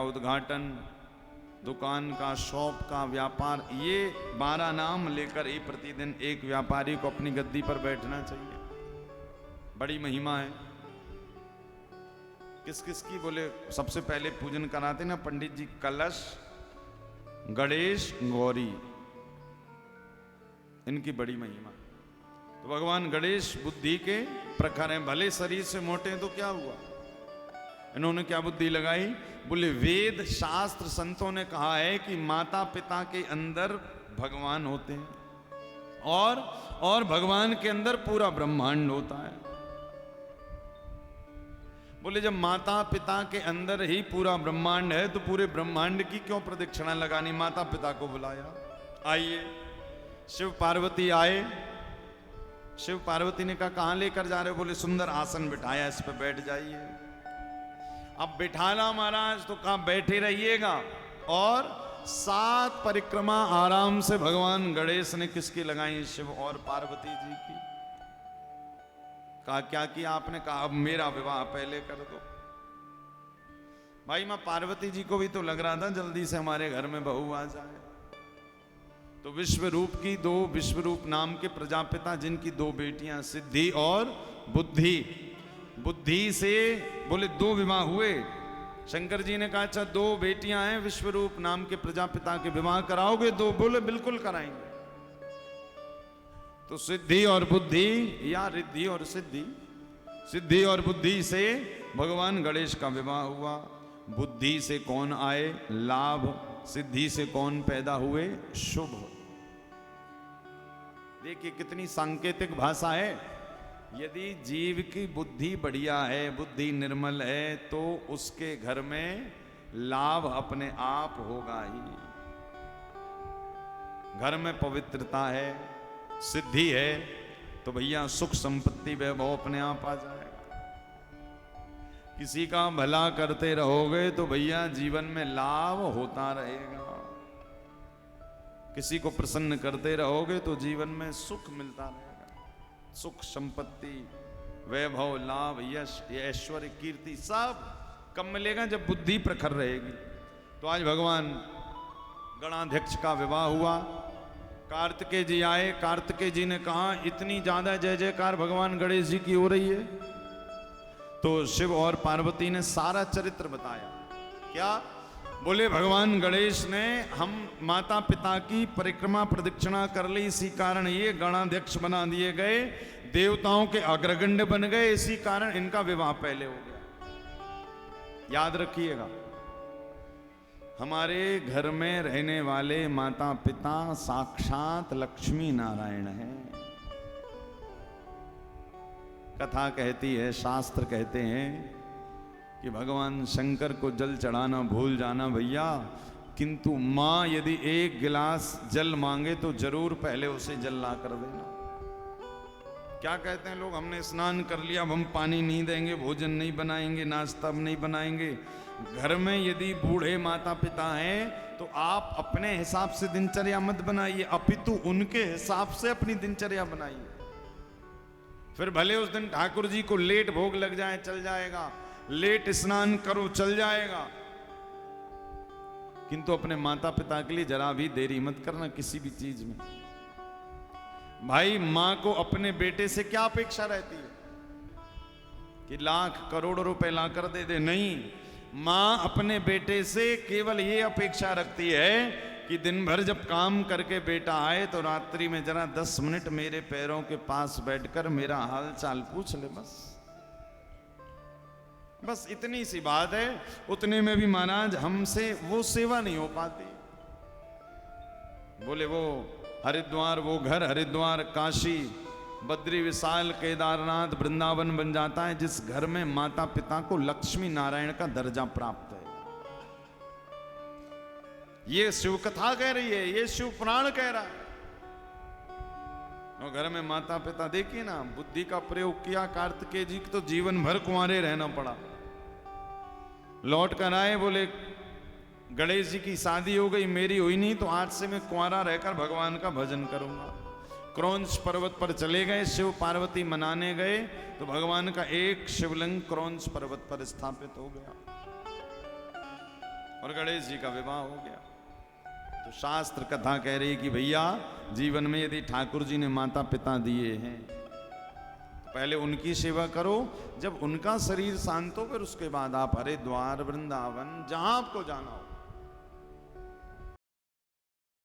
उद्घाटन, दुकान का, शॉप का, व्यापार, ये 12 नाम लेकर ही प्रतिदिन एक व्यापारी को अपनी गद्दी पर बैठना चाहिए। बड़ी महिमा है। किस किस की? बोले सबसे पहले पूजन कराते ना पंडित जी, कलश, गणेश, गौरी, इनकी बड़ी महिमा। तो भगवान गणेश बुद्धि के प्रखर हैं, भले शरीर से मोटे हैं तो क्या हुआ, इन्होंने क्या बुद्धि लगाई? बोले वेद शास्त्र संतों ने कहा है कि माता पिता के अंदर भगवान होते हैं और भगवान के अंदर पूरा ब्रह्मांड होता है। बोले जब माता पिता के अंदर ही पूरा ब्रह्मांड है तो पूरे ब्रह्मांड की क्यों प्रदक्षिणा लगानी? माता पिता को बुलाया, आइए। शिव पार्वती आए। शिव पार्वती ने कहा कहां लेकर जा रहे हो? बोले सुंदर आसन बिठाया, इस पे बैठ जाइए। अब बिठाना महाराज तो कहा बैठे रहिएगा। और 7 परिक्रमा आराम से भगवान गणेश ने किसकी लगाई? शिव और पार्वती जी की। कहा क्या किया आपने? कहा अब मेरा विवाह पहले कर दो। भाई मां पार्वती जी को भी तो लग रहा था जल्दी से हमारे घर में बहू आ जाए। तो विश्वरूप की 2 विश्वरूप नाम के प्रजापिता, जिनकी 2 बेटियां सिद्धि और बुद्धि, बुद्धि से बोले 2 विवाह हुए। शंकर जी ने कहा अच्छा 2 बेटियां हैं विश्वरूप नाम के प्रजापिता के, विवाह कराओगे 2? बोले बिल्कुल कराएंगे। तो सिद्धि और बुद्धि या रिद्धि और सिद्धि, सिद्धि और बुद्धि से भगवान गणेश का विवाह हुआ। बुद्धि से कौन आए? लाभ। सिद्धि से कौन पैदा हुए? शुभ। देखिए कितनी सांकेतिक भाषा है। यदि जीव की बुद्धि बढ़िया है, बुद्धि निर्मल है, तो उसके घर में लाभ अपने आप होगा ही। घर में पवित्रता है, सिद्धि है, तो भैया सुख संपत्ति वैभव अपने आप आ जाएगा। किसी का भला करते रहोगे तो भैया जीवन में लाभ होता रहेगा। किसी को प्रसन्न करते रहोगे तो जीवन में सुख मिलता रहेगा। सुख संपत्ति वैभव लाभ यश ऐश्वर्य कीर्ति सब कब मिलेगा? जब बुद्धि प्रखर रहेगी। तो आज भगवान गणाध्यक्ष का विवाह हुआ। कार्तिकेय जी आए। कार्तिकेय जी ने कहा इतनी ज्यादा जय जयकार भगवान गणेश जी की हो रही है। तो शिव और पार्वती ने सारा चरित्र बताया। क्या? बोले भगवान गणेश ने हम माता पिता की परिक्रमा प्रदक्षिणा कर ली, इसी कारण ये गणाध्यक्ष बना दिए गए, देवताओं के अग्रगण्य बन गए, इसी कारण इनका विवाह पहले हो गया। याद रखिएगा, हमारे घर में रहने वाले माता पिता साक्षात लक्ष्मी नारायण हैं। कथा कहती है, शास्त्र कहते हैं कि भगवान शंकर को जल चढ़ाना भूल जाना भैया, किंतु मां यदि 1 गिलास जल मांगे तो जरूर पहले उसे जल ला कर देना। क्या कहते हैं लोग, हमने स्नान कर लिया, अब हम पानी नहीं देंगे, भोजन नहीं बनाएंगे, नाश्ता नहीं बनाएंगे। घर में यदि बूढ़े माता पिता हैं तो आप अपने हिसाब से दिनचर्या मत बनाइए, अपितु उनके हिसाब से अपनी दिनचर्या बनाइए। फिर भले उस दिन ठाकुर जी को लेट भोग लग जाए, चल जाएगा, लेट स्नान करो, चल जाएगा, किंतु अपने माता पिता के लिए जरा भी देरी मत करना किसी भी चीज में। भाई मां को अपने बेटे से क्या अपेक्षा रहती है कि लाख करोड़ रुपए ला कर दे दे? नहीं, मां अपने बेटे से केवल ये अपेक्षा रखती है कि दिन भर जब काम करके बेटा आए तो रात्रि में जरा 10 मिनट मेरे पैरों के पास बैठकर मेरा हाल चाल पूछ ले। बस इतनी सी बात है। उतने में भी महाराज हमसे वो सेवा नहीं हो पाती। बोले वो हरिद्वार, वो घर हरिद्वार, काशी, बद्री, विशाल, केदारनाथ, वृंदावन बन जाता है जिस घर में माता पिता को लक्ष्मी नारायण का दर्जा प्राप्त है। ये शिव कथा कह रही है, ये शिव पुराण कह रहा है। और घर में माता पिता, देखिए ना, बुद्धि का प्रयोग किया। कार्तिकेय जी को तो जीवन भर कुंवारे रहना पड़ा। लौट कर आए, बोले गणेश जी की शादी हो गई, मेरी हुई नहीं, तो आज से मैं कुंवारा रहकर भगवान का भजन करूंगा। क्रौंच पर्वत पर चले गए, शिव पार्वती मनाने गए तो भगवान का एक शिवलिंग क्रौंच पर्वत पर स्थापित हो गया। और गणेश जी का विवाह हो गया। तो शास्त्र कथा कह रही कि भैया जीवन में यदि ठाकुर जी ने माता पिता दिए हैं तो पहले उनकी सेवा करो, जब उनका शरीर शांत हो फिर उसके बाद आप हरिद्वार वृंदावन जहां आपको जाना हो